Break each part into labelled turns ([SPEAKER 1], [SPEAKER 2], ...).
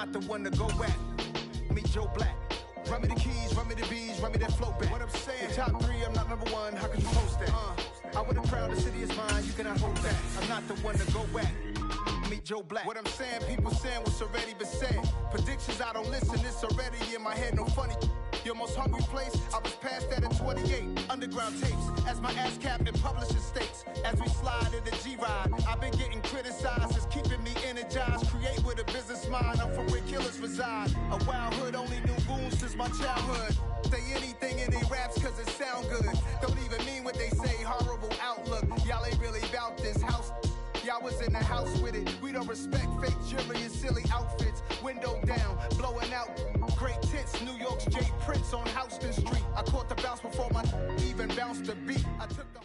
[SPEAKER 1] not the one to go at. Meet Joe Black. Run me the keys, run me the bees, run me that float back. What I'm saying, top 3, I'm not number 1. How can you post that? I would have proud the city is mine. You cannot hold that. I'm not the one to go at. Meet Joe Black. What I'm saying, people saying what's already been said. Predictions, I don't listen. It's already in my head. No funny. Your most hungry place, I was past that at 28. Underground tapes, as my ass cap in publishing states. As we slide in the G-Ride, I've been getting criticized. It's keeping me energized. Create with a business mind. I'm from where killers reside. A wild hood, only knew goons since my childhood. Say anything in they raps cause it sound good. Don't even mean what they say, horrible outlook. Y'all ain't really about this house. Y'all was in the house with it. We don't respect fake jewelry and silly outfits. Window down, blowing out. Great tits, New York's J. Prince on Houston Street. I caught the bounce before my even bounced the beat. I took the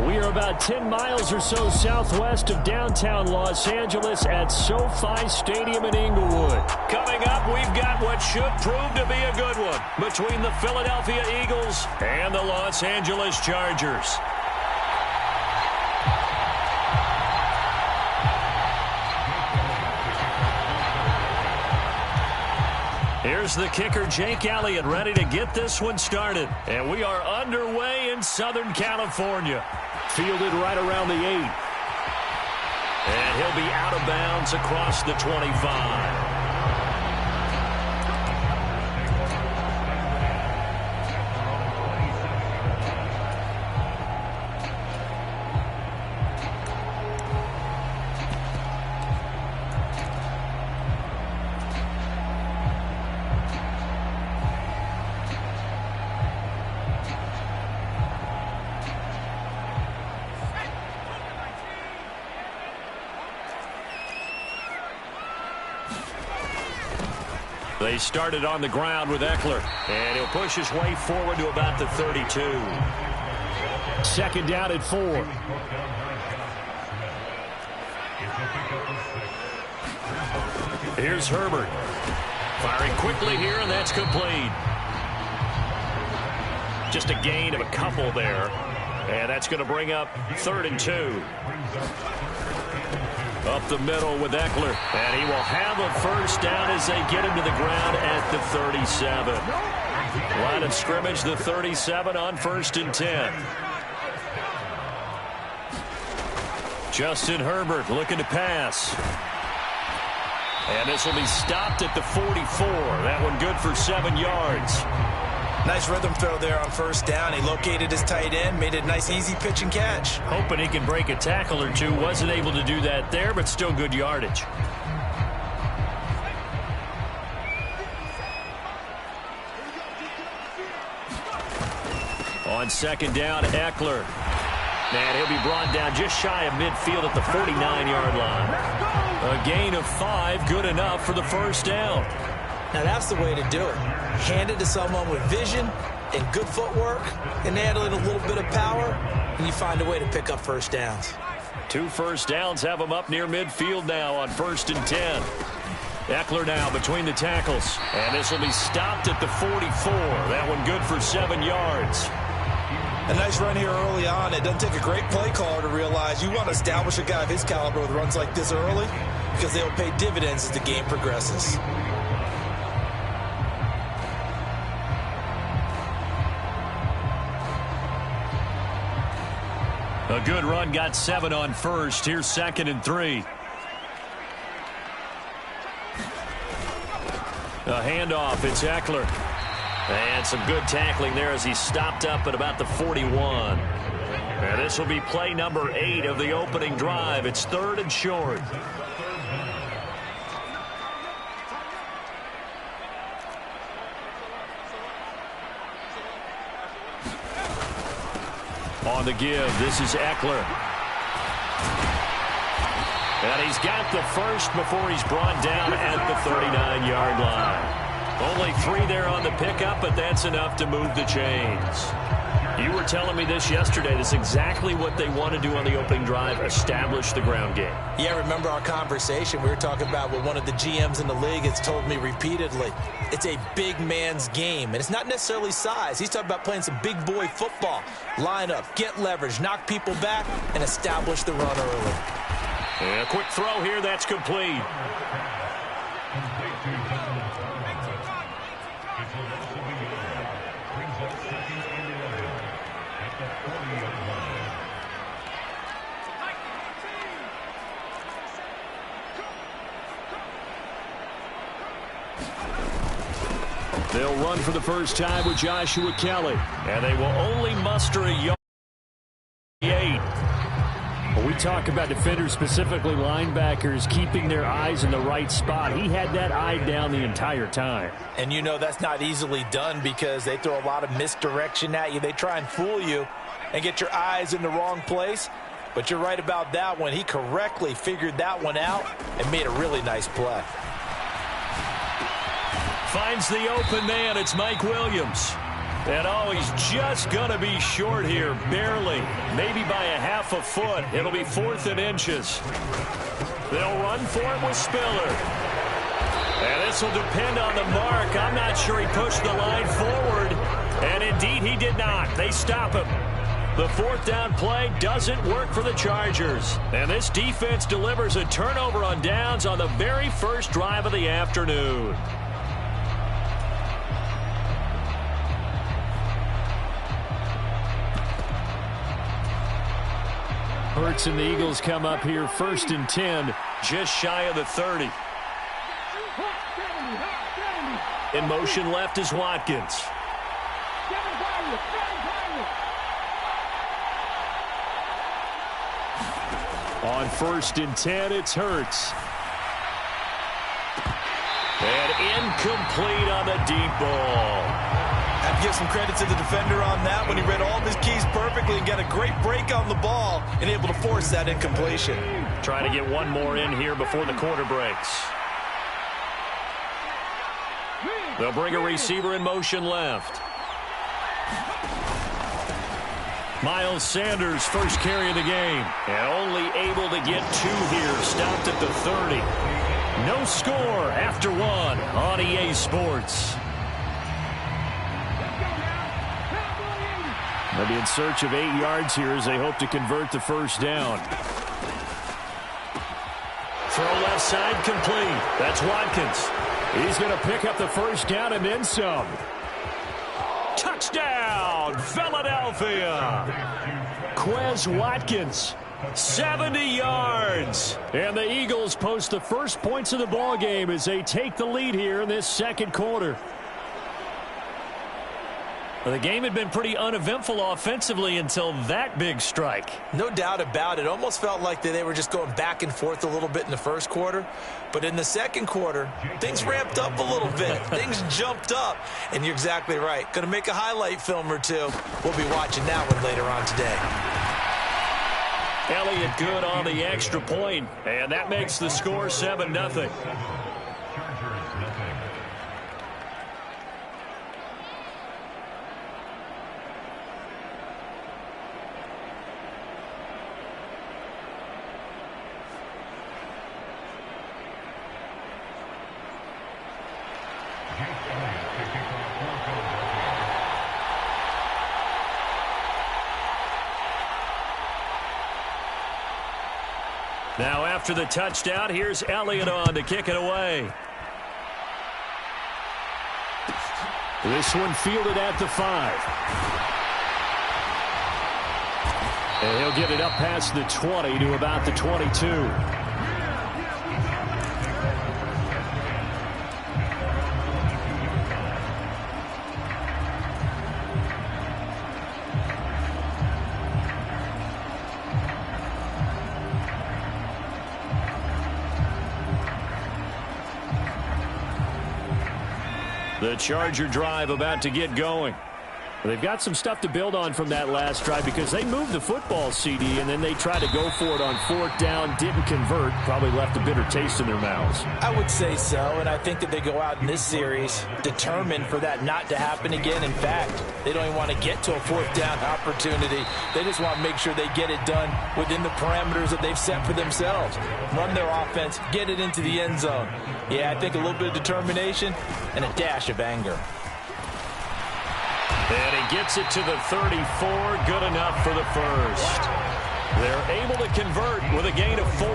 [SPEAKER 2] We are about 10 miles or so southwest of downtown Los Angeles at SoFi Stadium in Inglewood. Coming up, we've got what should prove to be a good one between the Philadelphia Eagles and the Los Angeles Chargers. Here's the kicker, Jake Elliott, ready to get this one started. And we are underway in Southern California. Fielded right around the 8. And he'll be out of bounds across the 25. They started on the ground with Eckler, and he'll push his way forward to about the 32. Second down at 4. Here's Herbert. Firing quickly here, and that's complete. Just a gain of a couple there, and that's going to bring up 3rd and 2. Up the middle with Eckler, and he will have a first down as they get him to the ground at the 37. Line of scrimmage, the 37 on 1st and 10. Justin Herbert looking to pass. And this will be stopped at the 44. That one good for 7 yards.
[SPEAKER 3] Nice rhythm throw there on 1st down. He located his tight end, made it a nice, easy pitch and catch.
[SPEAKER 2] Hoping he can break a tackle or two. Wasn't able to do that there, but still good yardage. On 2nd down, Eckler. And he'll be brought down just shy of midfield at the 49-yard line. A gain of 5, good enough for the first down.
[SPEAKER 3] Now that's the way to do it. Hand it to someone with vision and good footwork, and add a little bit of power, and you find a way to pick up first downs.
[SPEAKER 2] 2 first downs have him up near midfield now on 1st and 10. Eckler now between the tackles, and this will be stopped at the 44. That one good for 7 yards.
[SPEAKER 3] A nice run here early on. It doesn't take a great play caller to realize you want to establish a guy of his caliber with runs like this early, because they'll pay dividends as the game progresses.
[SPEAKER 2] A good run, got 7 on 1st. Here's 2nd and 3. A handoff, it's Eckler. And some good tackling there as he stopped up at about the 41. And this will be play number 8 of the opening drive. It's 3rd and short. On the give, this is Eckler. And he's got the first before he's brought down at the 39-yard line. Only 3 there on the pickup, but that's enough to move the chains. You were telling me this yesterday. This is exactly what they want to do on the opening drive, establish the ground game.
[SPEAKER 3] Yeah, remember our conversation. We were talking about what one of the GMs in the league has told me repeatedly. It's a big man's game, and it's not necessarily size. He's talking about playing some big boy football. Line up, get leverage, knock people back, and establish the run early.
[SPEAKER 2] And a quick throw here, that's complete. They'll run for the first time with Joshua Kelly, and they will only muster a yard. 8. When we talk about defenders, specifically linebackers, keeping their eyes in the right spot, he had that eye down the entire time.
[SPEAKER 3] And you know that's not easily done because they throw a lot of misdirection at you. They try and fool you and get your eyes in the wrong place. But you're right about that one. He correctly figured that one out and made a really nice play.
[SPEAKER 2] Finds the open man. It's Mike Williams. And oh, he's just going to be short here, barely. Maybe by a half a foot. It'll be 4th and inches. They'll run for it with Spiller. And this will depend on the mark. I'm not sure he pushed the line forward. And indeed, he did not. They stop him. The 4th down play doesn't work for the Chargers. And this defense delivers a turnover on downs on the very first drive of the afternoon. Hurts and the Eagles come up here 1st and 10, just shy of the 30. In motion left is Watkins. On 1st and 10, it's Hurts. And incomplete on the deep ball.
[SPEAKER 3] I have to give some credit to the defender on that when he read all of his keys perfectly and got a great break on the ball and able to force that incompletion.
[SPEAKER 2] Trying to get one more in here before the quarter breaks. They'll bring a receiver in motion left. Miles Sanders, first carry of the game. And only able to get 2 here. Stopped at the 30. No score after 1 on EA Sports. They'll be in search of 8 yards here as they hope to convert the first down. Throw left side complete. That's Watkins. He's going to pick up the first down and then some. Touchdown, Philadelphia. Quez Watkins, 70 yards. And the Eagles post the first points of the ball game as they take the lead here in this second quarter. Well, the game had been pretty uneventful offensively until that big strike.
[SPEAKER 3] No doubt about it. Almost felt like they were just going back and forth a little bit in the first quarter. But in the second quarter, things ramped up a little bit. Things jumped up. And you're exactly right. Going to make a highlight film or two. We'll be watching that one later on today.
[SPEAKER 2] Elliott good on the extra point. And that makes the score 7-0. Now after the touchdown, here's Elliott on to kick it away. This one fielded at the 5. And he'll get it up past the 20 to about the 22. The Charger drive about to get going. They've got some stuff to build on from that last drive because they moved the football, CD, and then they tried to go for it on 4th down, didn't convert, probably left a bitter taste in their mouths.
[SPEAKER 3] I would say so, and I think that they go out in this series determined for that not to happen again. In fact, they don't even want to get to a 4th down opportunity. They just want to make sure they get it done within the parameters that they've set for themselves. Run their offense, get it into the end zone. Yeah, I think a little bit of determination and a dash of anger.
[SPEAKER 2] And he gets it to the 34, good enough for the first. They're able to convert with a gain of 4.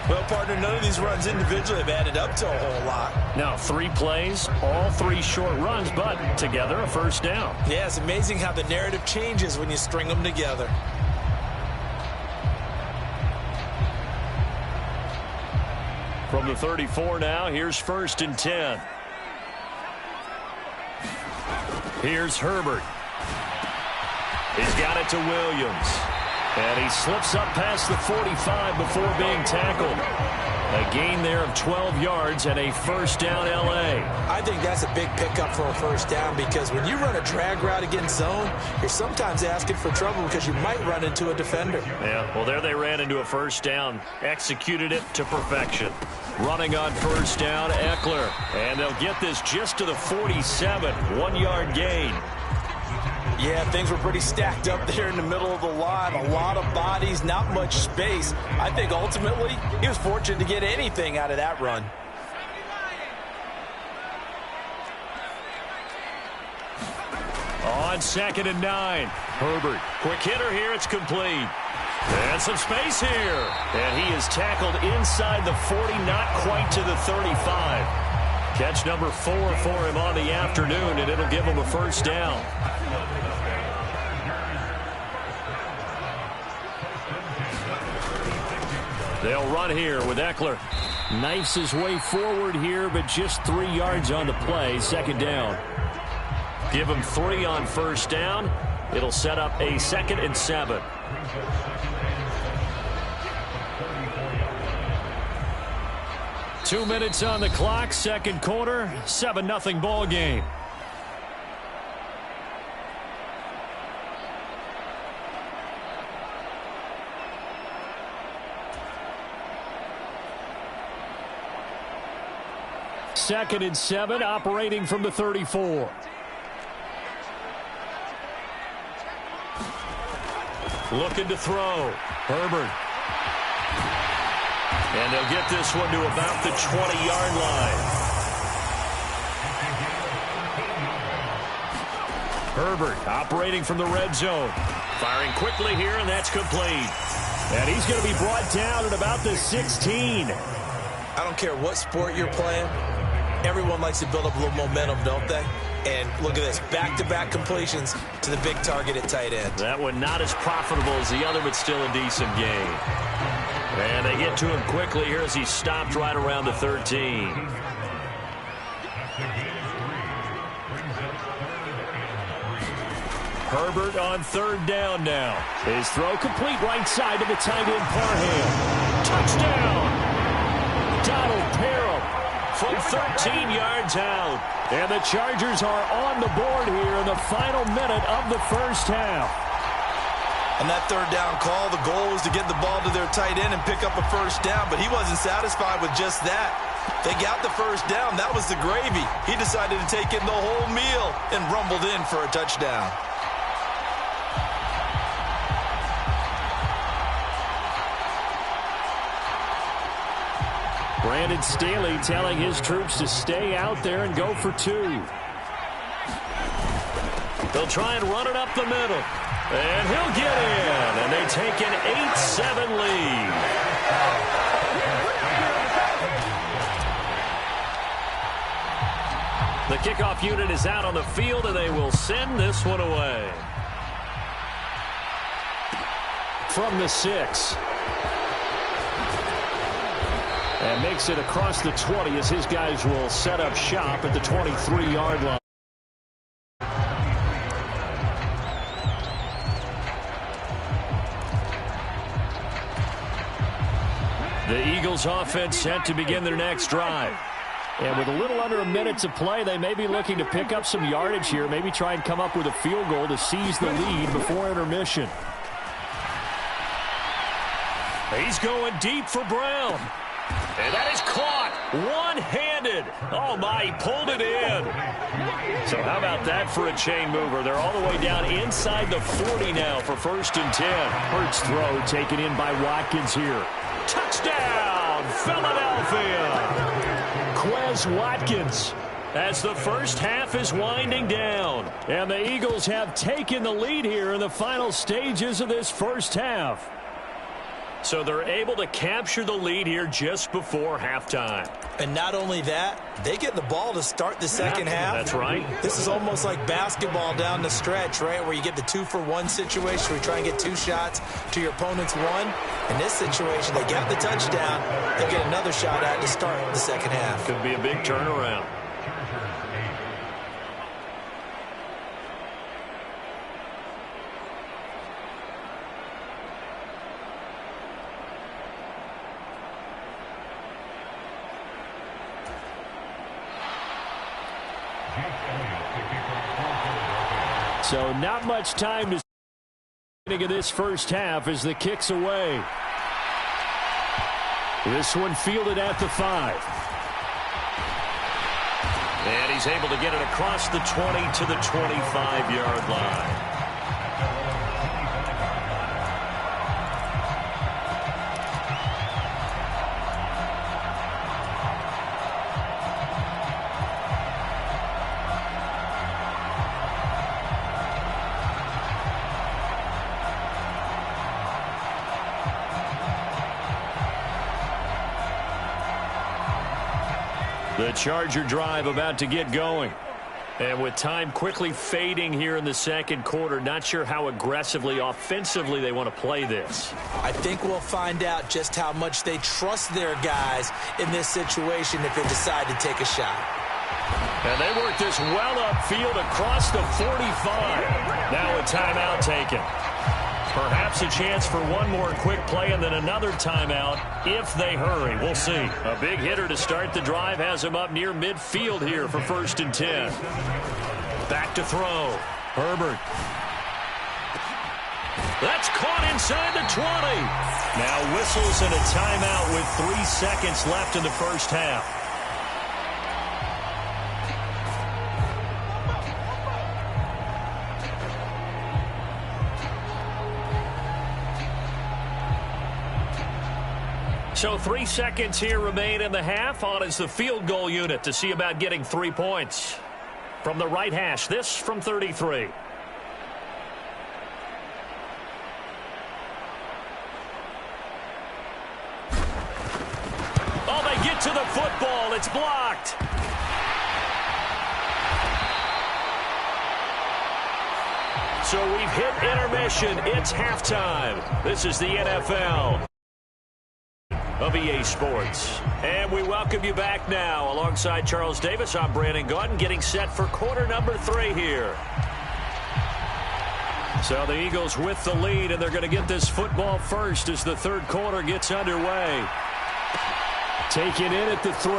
[SPEAKER 3] Well, partner, none of these runs individually have added up to a whole lot.
[SPEAKER 2] Now 3 plays, all 3 short runs, but together a first down.
[SPEAKER 3] Yeah, it's amazing how the narrative changes when you string them together.
[SPEAKER 2] From the 34 now, here's 1st and 10. Here's Herbert. He's got it to Williams. And he slips up past the 45 before being tackled. A gain there of 12 yards and a first down L.A.
[SPEAKER 3] I think that's a big pickup for a first down because when you run a drag route against zone, you're sometimes asking for trouble because you might run into a defender.
[SPEAKER 2] Yeah, well, there they ran into a first down. Executed it to perfection. Running on first down, Eckler. And they'll get this just to the 47. 1-yard gain.
[SPEAKER 3] Yeah, things were pretty stacked up there in the middle of the line. A lot of bodies, not much space. I think ultimately he was fortunate to get anything out of that run.
[SPEAKER 2] On 2nd and 9. Herbert. Quick hitter here. It's complete. And some space here. And he is tackled inside the 40, not quite to the 35. Catch number 4 for him on the afternoon, and it'll give him a first down. They'll run here with Eckler. Knifes his way forward here, but just 3 yards on the play. 2nd down. Give him 3 on first down. It'll set up a 2nd and 7. Two minutes on the clock, 2nd quarter, 7-0 ball game. Second and 7, operating from the 34. Looking to throw. Herbert. And they'll get this one to about the 20-yard line. Herbert operating from the red zone. Firing quickly here, and that's complete. And he's going to be brought down at about the 16.
[SPEAKER 3] I don't care what sport you're playing. Everyone likes to build up a little momentum, don't they? And look at this, back-to-back completions to the big target at tight end.
[SPEAKER 2] That one not as profitable as the other, but still a decent gain. And they get to him quickly here as he stopped right around the 13. Herbert on 3rd down now. His throw complete right side to the tight end Parham. Touchdown! Donald Parham from 13 yards out. And the Chargers are on the board here in the final minute of the first half.
[SPEAKER 3] On that 3rd down call, the goal was to get the ball to their tight end and pick up a first down, but he wasn't satisfied with just that. They got the first down. That was the gravy. He decided to take in the whole meal and rumbled in for a touchdown.
[SPEAKER 2] Brandon Staley telling his troops to stay out there and go for 2. They'll try and run it up the middle. And he'll get in. And they take an 8-7 lead. The kickoff unit is out on the field, and they will send this one away. From the 6. And makes it across the 20 as his guys will set up shop at the 23-yard line. The Eagles offense set to begin their next drive. And with a little under a minute to play, they may be looking to pick up some yardage here, maybe try and come up with a field goal to seize the lead before intermission. He's going deep for Brown. And that is caught one-handed. Oh, my, he pulled it in. So how about that for a chain mover? They're all the way down inside the 40 now for 1st and 10. Hurts throw taken in by Watkins here. Touchdown, Philadelphia. Quez Watkins as the first half is winding down. And the Eagles have taken the lead here in the final stages of this first half. So they're able to capture the lead here just before halftime.
[SPEAKER 3] And not only that, they get the ball to start the second half.
[SPEAKER 2] That's right.
[SPEAKER 3] This is almost like basketball down the stretch, right, where you get the 2-for-1 situation where you try and get 2 shots to your opponent's 1. In this situation, they got the touchdown. They'll get another shot at to start the second half.
[SPEAKER 2] Could be a big turnaround. So not much time to beginning of this first half as the kick's away. This one fielded at the 5. And he's able to get it across the 20 to the 25-yard line. The Charger drive about to get going. And with time quickly fading here in the second quarter, not sure how aggressively, offensively they want to play this.
[SPEAKER 3] I think we'll find out just how much they trust their guys in this situation if they decide to take a shot.
[SPEAKER 2] And they work this well upfield across the 45. Now a timeout taken. Perhaps a chance for one more quick play and then another timeout if they hurry. We'll see. A big hitter to start the drive has him up near midfield here for 1st and 10. Back to throw. Herbert. That's caught inside the 20. Now whistles and a timeout with 3 seconds left in the first half. So 3 seconds here remain in the half. On is the field goal unit to see about getting 3 points. From the right hash, this from 33. Oh, they get to the football. It's blocked. So we've hit intermission. It's halftime. This is the NFL of EA Sports. And we welcome you back now. Alongside Charles Davis, I'm Brandon Gaudin, getting set for quarter number 3 here. So the Eagles with the lead, and they're going to get this football first as the third quarter gets underway. Taken in at the 3.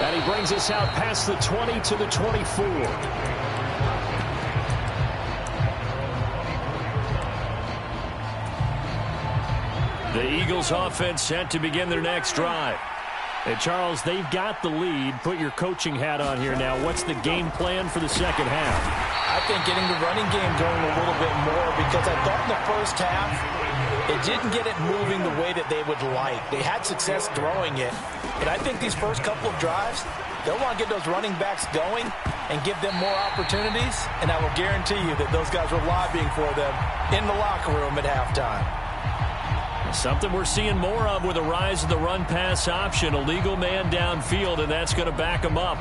[SPEAKER 2] And he brings us out past the 20 to the 24. The Eagles offense set to begin their next drive. And Charles, they've got the lead. Put your coaching hat on here now. What's the game plan for the second half?
[SPEAKER 3] I think getting the running game going a little bit more, because I thought in the first half it didn't get it moving the way that they would like. They had success throwing it. And I think these first couple of drives, they'll want to get those running backs going and give them more opportunities. And I will guarantee you that those guys were lobbying for them in the locker room at halftime.
[SPEAKER 2] Something we're seeing more of with the rise of the run-pass option. A legal man downfield, and that's going to back him up.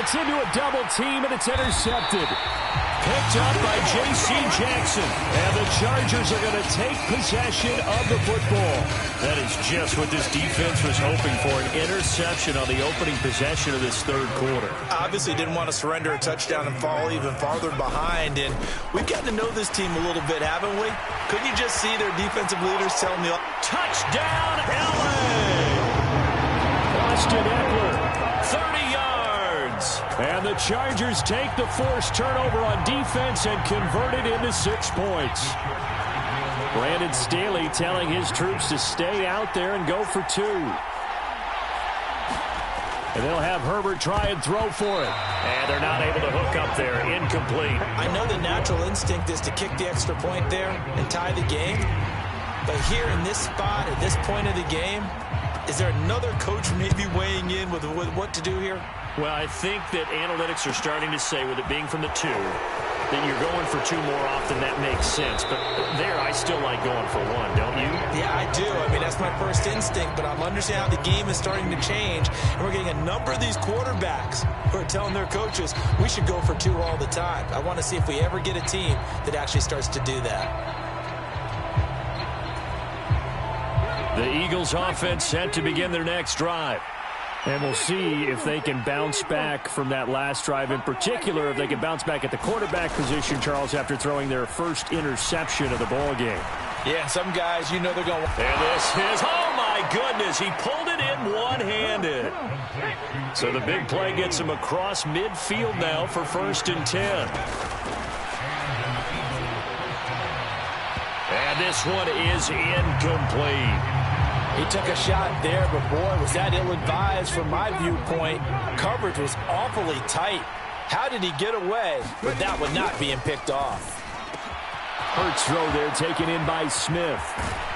[SPEAKER 2] Into a double team, and it's intercepted. Picked up by J.C. Jackson. And the Chargers are going to take possession of the football. That is just what this defense was hoping for, an interception on the opening possession of this third quarter.
[SPEAKER 3] Obviously didn't want to surrender a touchdown and fall even farther behind. And we've gotten to know this team a little bit, haven't we? Couldn't you just see their defensive leaders telling me, touchdown, L.A.? Austin Eckler, 30 yards.
[SPEAKER 2] And the Chargers take the forced turnover on defense and convert it into 6 points. Brandon Staley telling his troops to stay out there and go for 2. And they'll have Herbert try and throw for it. And they're not able to hook up there. Incomplete.
[SPEAKER 3] I know the natural instinct is to kick the extra point there and tie the game. But here in this spot, at this point of the game, is there another coach maybe weighing in with what to do here?
[SPEAKER 2] Well, I think that analytics are starting to say, with it being from the 2, that you're going for 2 more often. That makes sense. But there, I still like going for 1, don't you?
[SPEAKER 3] Yeah, I do. I mean, that's my first instinct, but I'm understanding how the game is starting to change. And we're getting a number of these quarterbacks who are telling their coaches, we should go for 2 all the time. I want to see if we ever get a team that actually starts to do that.
[SPEAKER 2] The Eagles offense set to begin their next drive. And we'll see if they can bounce back from that last drive. In particular, if they can bounce back at the quarterback position, Charles, after throwing their first interception of the ball game.
[SPEAKER 3] Yeah, some guys, you know they're going.
[SPEAKER 2] And this is, oh my goodness, he pulled it in one-handed. So the big play gets him across midfield now for 1st and 10. And this one is incomplete.
[SPEAKER 3] He took a shot there, but boy, was that ill-advised from my viewpoint. Coverage was awfully tight. How did he get away with that one not being picked off?
[SPEAKER 2] Hurts throw there, taken in by Smith.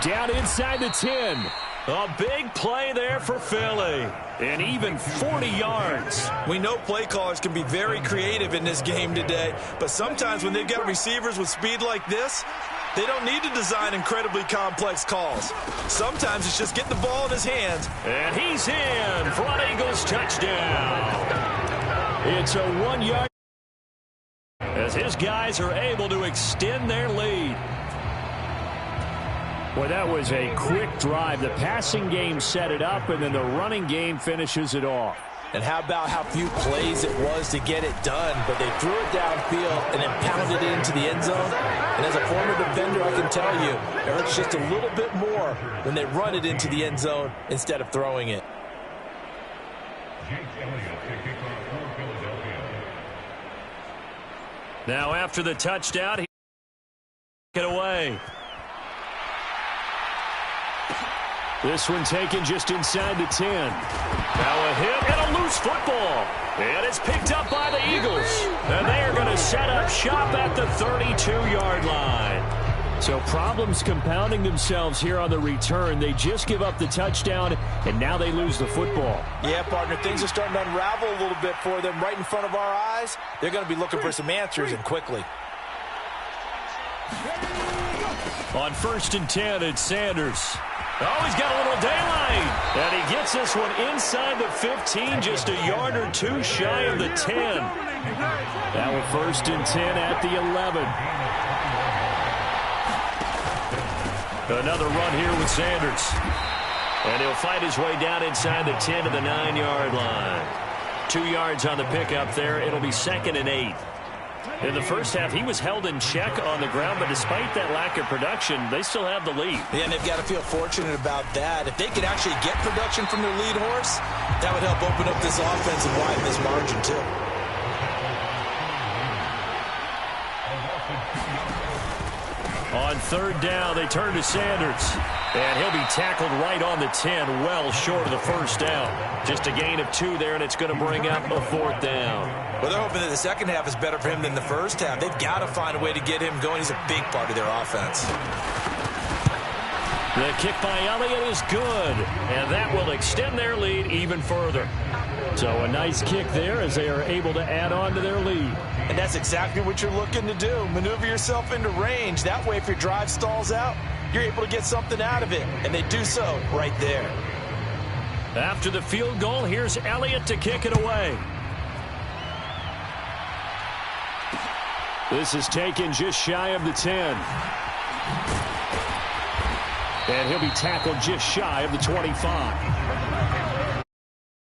[SPEAKER 2] Down inside the 10. A big play there for Philly. And even 40 yards.
[SPEAKER 3] We know play callers can be very creative in this game today, but sometimes when they've got receivers with speed like this, they don't need to design incredibly complex calls. Sometimes it's just get the ball in his hands.
[SPEAKER 2] And he's in for an Eagles touchdown. It's a 1-yard as his guys are able to extend their lead. Well, that was a quick drive. The passing game set it up, and then the running game finishes it off.
[SPEAKER 3] And how about how few plays it was to get it done, but they threw it downfield and then pounded it into the end zone. And as a former defender, I can tell you, it hurts just a little bit more when they run it into the end zone instead of throwing it.
[SPEAKER 2] Now after the touchdown, he took it away. This one taken just inside the 10. Now a hit and a loose football. And it's picked up by the Eagles. And they are going to set up shop at the 32-yard line. So problems compounding themselves here on the return. They just give up the touchdown, and now they lose the football.
[SPEAKER 3] Yeah, partner, things are starting to unravel a little bit for them right in front of our eyes. They're going to be looking for some answers, and quickly.
[SPEAKER 2] On 1st and 10, it's Sanders. Oh, he's got a little daylight. And he gets this one inside the 15, just a yard or 2 shy of the 10. Now a 1st and 10 at the 11. Another run here with Sanders. And he'll fight his way down inside the 10 to the 9-yard line. 2 yards on the pickup there. It'll be 2nd and 8. In the first half, he was held in check on the ground, but despite that lack of production, they still have the lead.
[SPEAKER 3] Yeah, and they've got to feel fortunate about that. If they could actually get production from their lead horse, that would help open up this offense and widen this margin, too.
[SPEAKER 2] On 3rd down, they turn to Sanders. And he'll be tackled right on the 10, well short of the 1st down. Just a gain of 2 there, and it's going to bring up a 4th down.
[SPEAKER 3] Well, they're hoping that the second half is better for him than the first half. They've got to find a way to get him going. He's a big part of their offense.
[SPEAKER 2] The kick by Elliott is good, and that will extend their lead even further. So a nice kick there as they are able to add on to their lead.
[SPEAKER 3] And that's exactly what you're looking to do. Maneuver yourself into range. That way, if your drive stalls out, you're able to get something out of it. And they do so right there.
[SPEAKER 2] After the field goal, here's Elliott to kick it away. This is taken just shy of the 10. And he'll be tackled just shy of the 25.